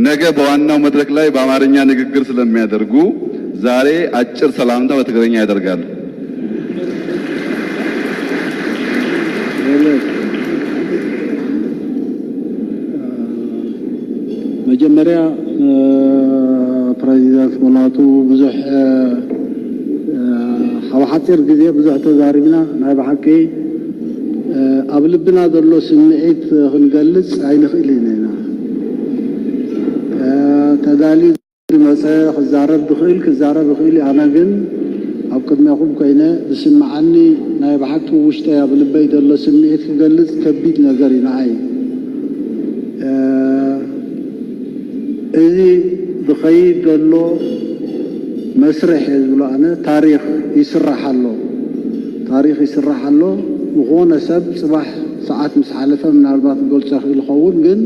ነገ በዋናው መድረክ ላይ በአማርኛ ንግግር ስለሚያደርጉ ዛሬ አጭር ሰላምታ በትግርኛ ያደርጋሉ። መጀመሪያ ፕሬዚዳንት ሙላቱ ብዙሕ ሓጢር ግዜ ብዙሕ ተዛሪብና ናይ ብሓቂ ኣብ ልብና ዘሎ ስምዒት ክንገልጽ ኣይንኽእልን ኢና ተዳልዩ መፀ ክዛረብ ድኽእል ክዛረብ ይኽእል ኣነ ግን ኣብ ቅድሚኹም ኮይነ ዝስምዓኒ ናይ ብሓቂ ውሽጠይ ኣብ ልበይ ዘሎ ስምዒት ክገልጽ ከቢድ ነገር እዩ ንዓይ እዚ ብኸይድ ዘሎ መስርሕ ዝብሎ ኣነ ታሪክ ይስራሕ ኣሎ ዝኾነ ሰብ ጽባሕ ሰዓት ምስ ሓለፈ ምናልባት ገልጾ ይኽእል ይኸውን ግን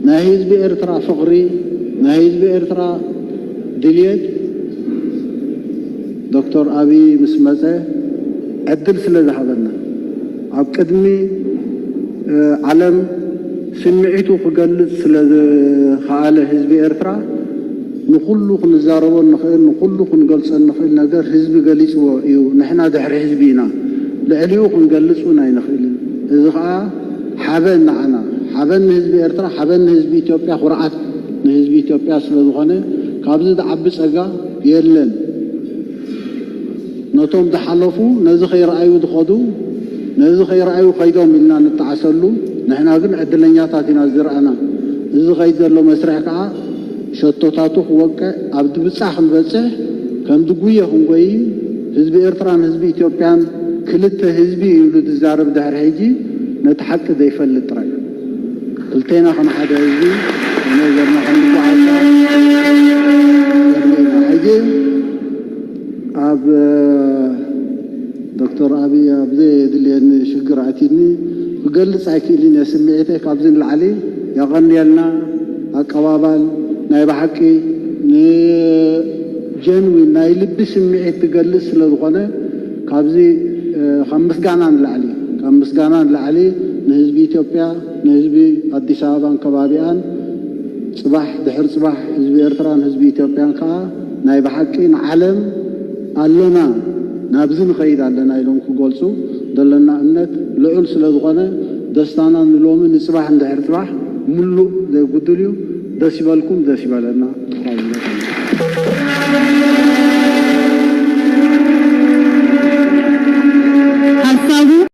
ናይ ህዝቢ ኤርትራ ፍቕሪ ናይ ህዝቢ ኤርትራ ድልየት ዶክተር አብይ ምስ መፀ ዕድል ስለ ዝሃበና ኣብ ቅድሚ ዓለም ስምዒቱ ክገልጽ ስለ ዝኸኣለ ህዝቢ ኤርትራ ንኹሉ ክንዛረቦ ንኽእል ንኹሉ ክንገልጾ ንኽእል ነገር ህዝቢ ገሊጽዎ እዩ ንሕና ድሕሪ ህዝቢ ኢና ልዕሊኡ ክንገልጹን ኣይንኽእልን እዚ ከዓ ሓበን ንዓና ሓበን ንህዝቢ ኤርትራ ሓበን ንህዝቢ ኢትዮጵያ ኩርዓት ንህዝቢ ኢትዮጵያ ስለ ዝኾነ ካብዚ ዝዓቢ ፀጋ የለን ነቶም ዝሓለፉ ነዚ ከይረኣዩ ዝኸዱ ነዚ ከይረኣዩ ከይዶም ኢልና ንተዓሰሉ ንሕና ግን ዕድለኛታት ኢና ዝረአና እዚ ከይድ ዘሎ መስርሕ ከዓ ሸቶታቱ ክወቅዕ ኣብ ድብፃሕ ክንበፅሕ ከም ድጉየ ክንጎይ ህዝቢ ኤርትራን ህዝቢ ኢትዮጵያን ክልተ ህዝቢ ይብሉ ዝዛረብ ድሕሪ ሕጂ ነቲ ሓቂ ዘይፈልጥ ጥራይ ክልቴና ከም ሓደ ህዝቢ ነገርና ክንጓዓዛ ሕጂ ኣብ ዶክተር አብይ ኣብዘ የድልየኒ ሽግር ኣቲኒ ክገልጽ ኣይክእልን እየ ስምዒተይ ካብዚ ንላዕሊ የቐንየልና ኣቀባባል ናይ ብሓቂ ንጀንዊን ናይ ልቢ ስምዒት ትገልጽ ስለ ዝኾነ ካብዚ ካብ ምስጋና ንላዕሊ ንህዝቢ ኢትዮጵያ ንህዝቢ ኣዲስ ኣበባን ከባቢኣን ጽባሕ ድሕሪ ጽባሕ ህዝቢ ኤርትራን ህዝቢ ኢትዮጵያን ከዓ ናይ ብሓቂ ንዓለም ኣሎና ናብዚ ንኸይድ ኣለና ኢሎም ክገልጹ ዘለና እምነት ልዑል ስለ ዝኾነ ደስታና ንሎሚ ንጽባሕ እንድሕሪ ጽባሕ ሙሉእ ዘይጉድል እዩ ደስ ይበልኩም ደስ ይበለና